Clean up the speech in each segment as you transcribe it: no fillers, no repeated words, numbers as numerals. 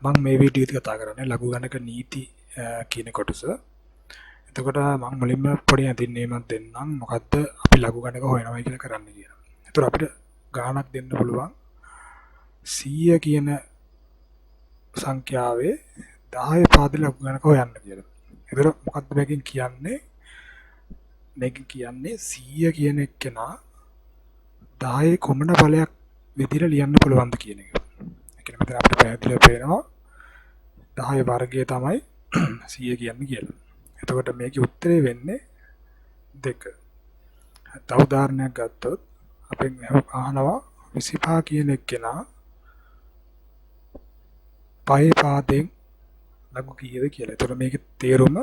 මම මේ වීඩියෝ එක කතා කරන්නේ ලඝු ගණක නීති කියන කොටස. එතකොට මම මුලින්ම පොඩි හැඳින්වීමක් දෙන්නම් මොකද්ද අපි ලඝු ගණක හොයනවා කියලා කරන්න කියලා. එතකොට අපිට ගාණක් දෙන්න පුළුවන් 100 කියන සංඛ්‍යාවේ 10 පාද ලඝු ගණක හොයන්න කියලා. එතකොට මොකද්ද මේකෙන් කියන්නේ? මේකෙන් කියන්නේ 100 කියන එක්කෙනා 10 කොමන බලයක් විදිහට ලියන්න පුළුවන්ද කියන එක. ඒ කියන්නේ මෙතන අපිට පැහැදිලිව පේනවා 10 වර්ගය තමයි 100 කියන්නේ කියලා. එතකොට මේකේ උත්තරේ වෙන්නේ 2. තව උදාහරණයක් ගත්තොත් අපෙන් අහනවා 25 කියන එක්කෙනා පහේ පාදයෙන් ලඝු කීයද කියලා. එතකොට මේකේ තේරුම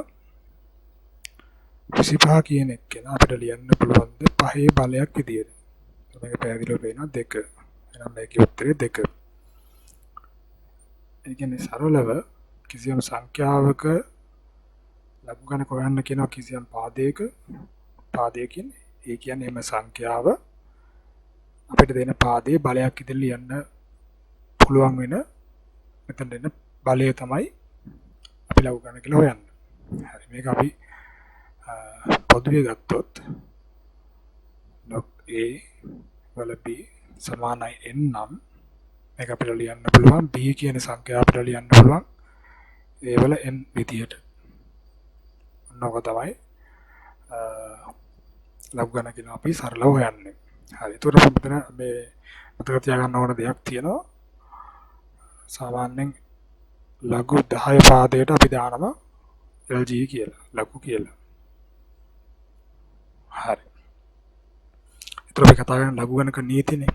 25 කියන එක්කෙනා අපිට ලියන්න පුළුවන් පහේ බලයක් විදියට. මේක පැහැදිලිව පේනවා 2. එහෙනම් මේකේ උත්තරේ 2. ඒ කියන්නේ සරලව කිසියම් සංඛ්‍යාවක ලඝු ගණක හොයන්න කියනවා කිසියම් පාදයකින් ඒ කියන්නේ එම සංඛ්‍යාව අපිට දෙන පාදයේ බලයක් ඉදිරිය ලියන්න පුළුවන් වෙන මෙතන දෙන බලය තමයි අපි ලඝු ගණක කියලා හොයන්නේ. හරි මේක අපි පොදුවේ ගත්තොත් log a වල b සමානයි n නම් මේක අපිට ලියන්න පුළුවන් b කියන සංඛ්‍යාව අපිට ලියන්න පුළුවන් a වල n විදියට. ඔන්නෝක තමයි ලඝු ගණක කියන අපි සරලව හොයන්නේ. හරි. ඒතකොට මෙතන මේ මතක තියාගන්න ඕන දෙයක් තියෙනවා. සාමාන්‍යයෙන් ලඝු 10 පාදයට අපි දානවා LG කියලා. ලඝු කියලා. හරි. ඒතර අපි කතා කරන ලඝු ගණක නීතිනේ.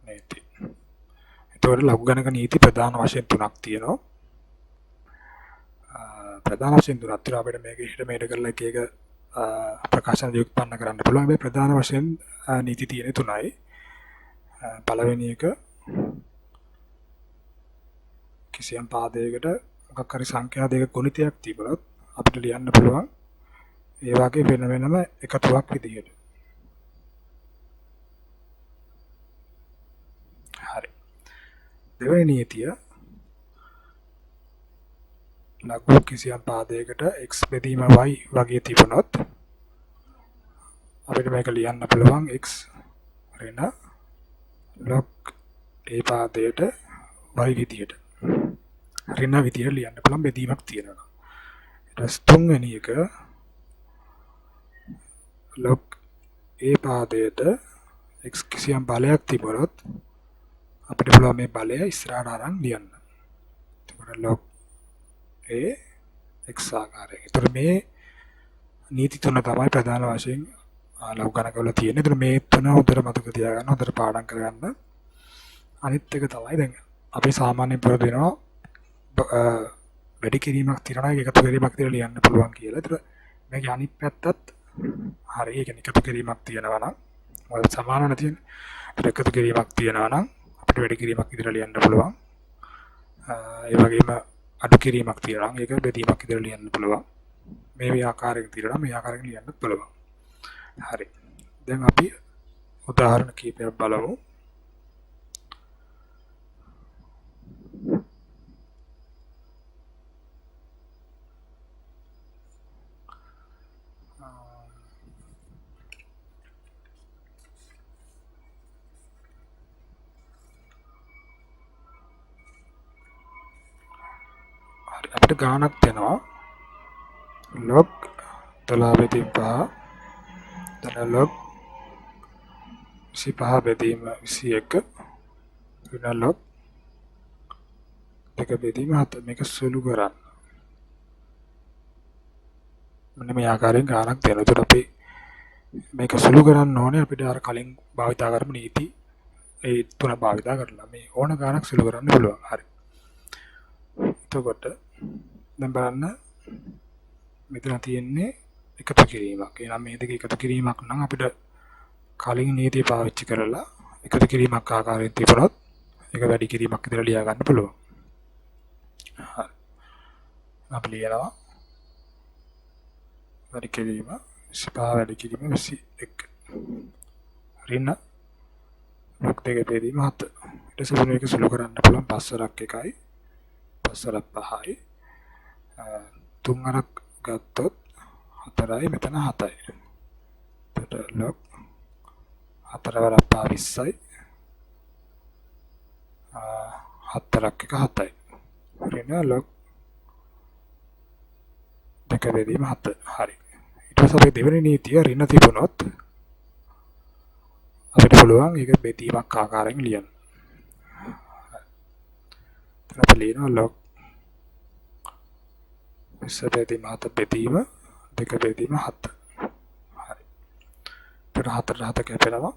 නීති. ඒතකොට ලඝු ගණක නීති ප්‍රධාන වශයෙන් 3ක් තියෙනවා. ප්‍රධාන වශයෙන් 3ක් තියෙනවා අපිට මේක හිත මේක කරලා එක ප්‍රකාශන යොක්පන්න කරන්න පුළුවන්. මේ ප්‍රධාන වශයෙන් නීති තියෙන 3යි. පළවෙනි එක කිසියම් පාදයකට මොකක් හරි සංඛ්‍යා දෙක ගුණිතයක් තිබුණොත් අපිට ලියන්න පුළුවන් ඒ වගේ වෙන වෙනම එකතුවක් විදිහට. හරි. දෙවෙනි නීතිය ලඝු කිසියම් පාදයකට x බෙදීම y වගේ තිබුණොත් අපිට මේක ලියන්න පුළුවන් x ඍණ log ඒ පාදයට y විදියට. ඍණ විදියට ලියන්න පුළුවන් බෙදීමක් තියෙනවා. ඊට පස්සේ තුන්වෙනි එක log ඒ පාදයට x කිසියම් බලයක් තිබුණොත් අපිට පුළුවන් මේ බලය ඉස්සරහට අරන් ලියන්න. එතකොට log a x ආකාරයෙන්. ඒතර මේ නීති තුන තමයි ප්‍රධාන වශයෙන් ලඝු ගණකවල තියෙන්නේ. ඒතර මේ තුන හොඳට මතක තියාගන්න, හොඳට පාඩම් කරගන්න. අනිත් එක තමයි දැන් අපි සාමාන්‍යයෙන් පුරුදු වෙනවා වැඩි කිරීමක් තියනවා ඒක එකතු කිරීමක් තියලා ලියන්න පුළුවන් කියලා. ඒතර මේකේ අනිත් පැත්තත් හරි. ඒ කියන්නේ එකතු කිරීමක් තියනවා නම් ඔය සමාන නැතිනේ. ඒතර එකතු කිරීමක් තියනවා නම් අපිට වැඩි කිරීමක් විදිහට ලියන්න පුළුවන්. ඒ වගේම අඩු කිරීමක් තියනවා නම් ඒක බෙදීමක් විදිහට ලියන්න පුළුවන්. මේ ආකාරයකින් තියනවා මේ ආකාරයකින් ලියන්නත් පුළුවන්. හරි. දැන් අපි උදාහරණ කීපයක් බලමු. අපිට ගාණක් දෙනවා log 12 බෙදීම 5 then log 25 බෙදීම 21 ඍණ log 2 බෙදීම 7 මේක සුළු කරන්න. මෙන්න මේ ආකාරයෙන් ගාණක් දෙනවා. ඒකට අපි මේක සුළු කරන්න ඕනේ අපිට අර කලින් භාවිතා කරපු නීති ඒ තුන භාවිතා කරලා මේ ඕන ගාණක් සුළු කරන්න පුළුවන්. හරි. එතකොට දැන් බලන්න මෙතන තියෙන්නේ එකතු කිරීමක්. එහෙනම් මේ දෙක එකතු කිරීමක් නම් අපිට කලින් නීතිය පාවිච්චි කරලා එකතු කිරීමක් ආකාරයෙන් තිබුණොත් ඒක වැඩි කිරීමක් විතර ලියා ගන්න පුළුවන්. හරි. අපි ලියනවා වැඩි කිරීම 25 වැඩි කිරීම 21 ඍණ log 2 බෙදීම 7. ඊට පස්සේ මේක සුළු කරන්න පුළුවන් 5 වරක් 1යි 5 වරක් 5යි 3 වරක් ගත්තොත් 4යි මෙතන 7යි. එතකොට log 4 වරක් 5 20යි 7 වරක් 1 7යි. ඍණ log 2 බෙදීම 7. හරි. ඊට පස්සේ අපේ දෙවෙනි නීතිය ඍණ තිබුණොත් අපිට පුළුවන් ඒක බෙදීමක් ආකාරයෙන් ලියන්න. එතන අපි ලියනවා log 20 බෙදීම 7 බෙදීම 2 බෙදීම 7. හරි. එතන 4 කැපෙනවා.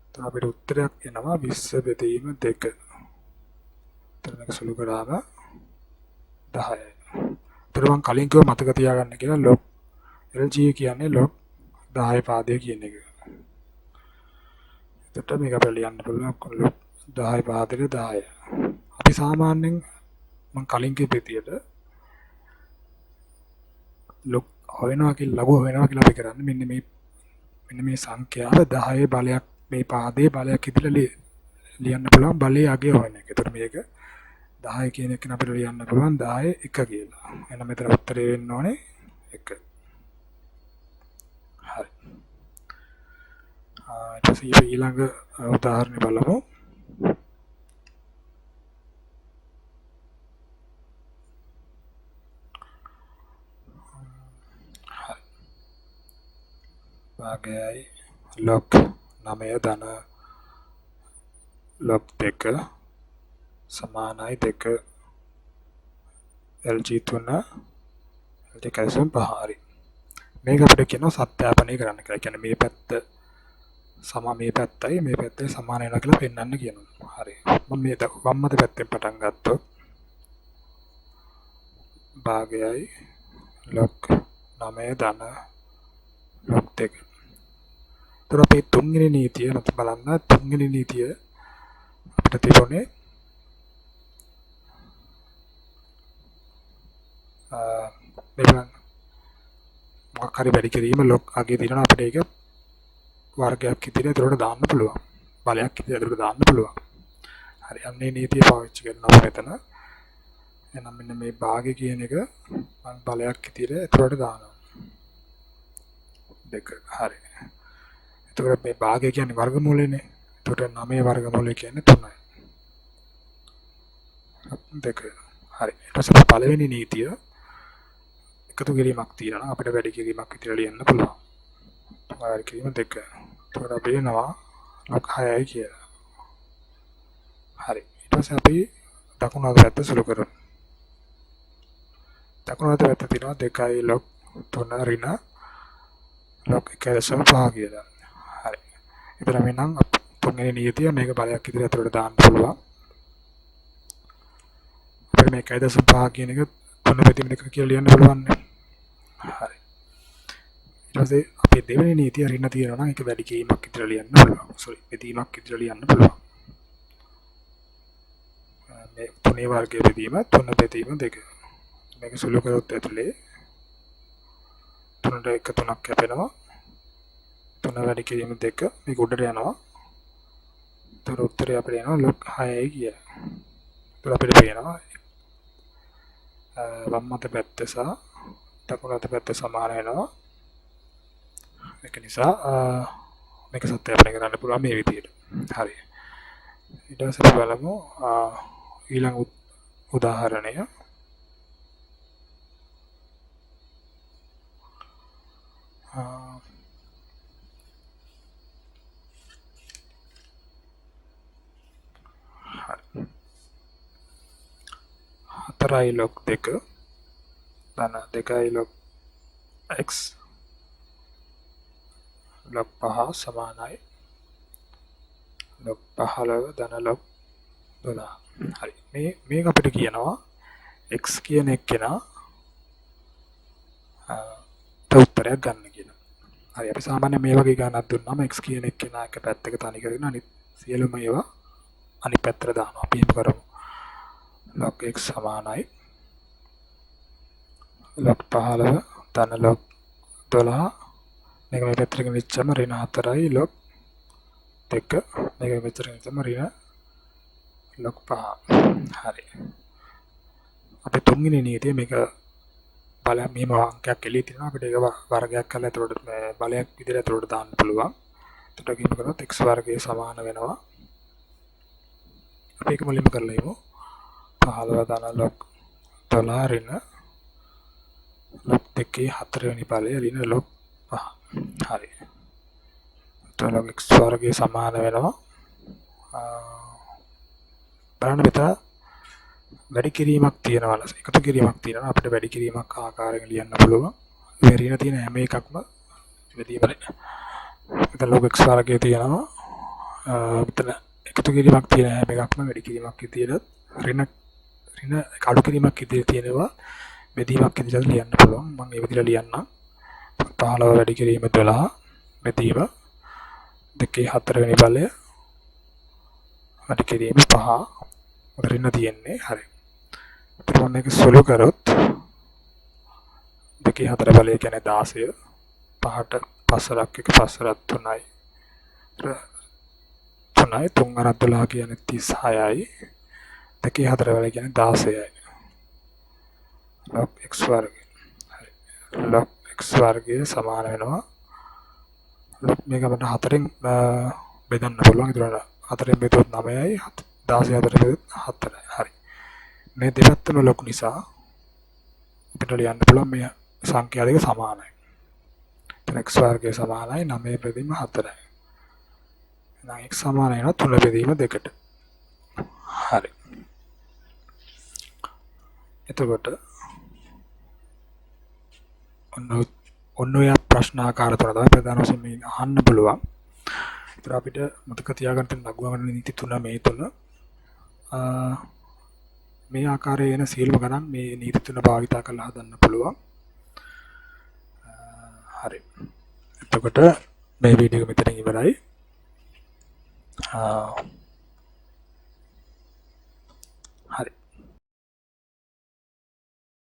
එතන අපිට උත්තරයක් එනවා 20 බෙදීම 2. එතන මේක සුළු කරාම 10යි. එතන මම කලින් කිව්ව මතක තියාගන්න කියලා log LG කියන්නේ log 10 පාදය කියන එක. එතකොට මේක අපිට ලියන්න පුළුවන් log 10 පාදයට 10. අපි සාමාන්‍යයෙන් මම කලින් කියපු විදියට log හොයනවා කියලා ලඝු හොයනවා කියලා අපි කරන්නේ මෙන්න මේ සංඛ්‍යාව 10 බලයක් මේ පාදයේ බලයක් ඉදිරියට ලියන්න පුළුවන් බලයේ අගය හොයන එක. එතකොට මේක 10 කියන එක අපිට ලියන්න පුළුවන් 10 1 කියලා. එහෙනම් මෙතන උත්තරේ වෙන්න ඕනේ 1. හරි. ඊට පස්සේ ඊළඟ උදාහරණය බලමු. භාගයයි log 9 ධන log 2 සමානයි 2 LG 3 LG කැල්සියම් 5. හරි. මේක අපිට කියනවා සත්‍යාපනය කරන්න කියලා. කියන්නේ මේ පැත්ත මේ පැත්තේ සමාන වෙනවා කියලා පෙන්වන්න කියනවා. හරි. මම මේ වම් අත පැත්තෙන් පටන් ගත්තොත් භාගයයි log 9 ධන log 2. එතකොට අපේ තුන්වෙනි නීතිය මත බලන්න තුන්වෙනි නීතිය අපිට තිබුණේ බලන්න මොකක් හරි වැඩි කිරීම log අගේ දිනන අපිට ඒක වර්ගයක් ඉදිරියට ඒකට දාන්න පුළුවන්. බලයක් ඉදිරියට දාන්න පුළුවන්. හරි. අන්නේ නීතිය පාවිච්චි කරනවා මෙතන. එහෙනම් මෙන්න මේ භාගය කියන එක මම බලයක් ඉදිරියට ඒකට දානවා. 2. හරි. එතකොට මේ භාගය කියන්නේ වර්ගමූලයනේ. එතකොට 9 වර්ගමූලය කියන්නේ 3යි. 2. හරි. ඊට පස්සේ පළවෙනි නීතිය එකතු කිරීමක් තියෙනවා. අපිට වැඩි කිරීමක් විතර ලියන්න පුළුවන්. වැඩි කිරීම 2. එතකොට අපි එනවා log 6යි කියලා. හරි. ඊට පස්සේ අපි දකුණු අත පැත්ත සුළු කරමු. දකුණු අත පැත්ත තියෙනවා 2යි log 3 ඍණ log 1.5 කියලා. හරි. එතන මෙන්නම් තුන්වෙනි නීතිය මේක බලයක් ඉදිරියට අතට දාන්න පුළුවන්. අපිට මේ 1.5 කියන එක 3 බෙදීම 2 කියලා ලියන්න පුළුවන් නේ. හරි. ඊට පස්සේ අපේ දෙවෙනි නීතිය ඍණ තියෙනවා නම් ඒක වැඩි කිරීමක් ඉදිරියට ලියන්න පුළුවන්. බෙදීමක් ඉදිරියට ලියන්න පුළුවන්. මේ 3 වර්ගයේ බෙදීම 3 බෙදීම 2. මේක සුළු කරොත් ඇතුලේ 3ට 1 3ක් කැපෙනවා. 3 වැඩි කිරීම 2 මේක උඩට යනවා. ඒතර උත්තරය අපිට එනවා log 6යි කියලා. ඒතර අපිට පේනවා වම් අත පැත්ත සහ දකුණු අත පැත්ත සමාන වෙනවා. ඒක නිසා මේක සත්‍යාපනය කරන්න පුළුවන් මේ විදිහට. හරි. ඊට පස්සේ බලමු ඊළඟ උදාහරණය. හතරයි log 2 ධන 2යි log x log 5 සමානයි log 15 ධන log 12. හරි. මේක අපිට කියනවා x කියන එක්කෙනා උත්තරයක් ගන්න කියලා. හරි. අපි සාමාන්‍යයෙන් මේ වගේ ගණනක් දුන්නාම x කියන එක්කෙනා එක පැත්තක තනි කරගෙන අනිත් සියලුම ඒවා අනිත් පැත්තට දානවා. අපි එහෙම කරමු. log x සමානයි log 15 ධන log 12 මේක මේ පැත්තට ගෙනිච්චම ඍණ 4යි log 2. මේක මේ පැත්තට ගෙනිච්චම ඍණ log 5. හරි. අපි තුන්වෙනි නීතිය මේක බලයක් මෙහෙම අංකයක් එළිය තියෙනවා අපිට ඒක වර්ගයක් කරලා එතකොට මේ බලයක් විදිහට එතකොට දාන්න පුළුවන්. එතකොට කිම කරොත් x වර්ගය සමාන වෙනවා. අපි ඒක මුලින්ම කරලා ඉමු. 15 දාන log 12 ඍණ log 2 4වෙනි බලය ඍණ log 5. හරි. එතකොට log x වර්ගය සමාන වෙනවා. බලන්න මෙතන වැඩි කිරීමක් තියෙනවා එකතු කිරීමක් තියෙනවා අපිට වැඩි කිරීමක් ආකාරයෙන් ලියන්න පුළුවන් මේ ඍණ තියෙන හැම එකක්ම වැඩිමනේ මෙතන log x වර්ගය තියෙනවා මෙතන එකතු කිරීමක් තියෙන හැම එකක්ම වැඩි කිරීමක් විදියට ඍණ අඩු කිරීමක් විදියට තියෙනවා බෙදීමක් විදියට ලියන්න පුළුවන් මම ඒ විදියට ලියන්නම් 15 වැඩි කිරීම 12 බෙදීම 2 4 වෙනි බලය වැඩි කිරීම 5 ඍණ තියෙන්නේ හරි ඊට මේක සුළු කරොත් 2 4 බලය කියන්නේ 16 5ට පස්සරක් එක පස්සරක් 3යි 3යි 3 අරක් 12 කියන්නේ 36යි 2 4 බලය කියන්නේ 16යි log x වර්ගය හරි log x වර්ගය සමාන වෙනවා log මේක අපිට 4ෙන් බෙදන්න පුළුවන් ඒතර 4ෙන් බෙදුවොත් 9යි 16 4 බෙදුවොත් 4යි හරි මේ දෙපැත්තම ලොකු නිසා අපිට ලියන්න පුළුවන් මේ සංඛ්‍යා දෙක සමානයි. එතන x වර්ගය සමානයි 9 බෙදීම 4යි. එහෙනම් x සමාන වෙනවා 3 බෙදීම 2ට. හරි. එතකොට ඔන්න ඔය ප්‍රශ්න ආකාර තුන තමයි ප්‍රධාන වශයෙන් මේ අහන්න පුළුවන්. ඒතර අපිට මතක තියාගන්න තියෙන ලඝුවමන නීති තුන මේ තුන මේ ආකාරයේ එන සියලුම ගණන් මේ නීති තුන භාවිතා කරලා හදන්න පුළුවන්. හරි. එතකොට මේ වීඩියෝ එක මෙතනින් ඉවරයි.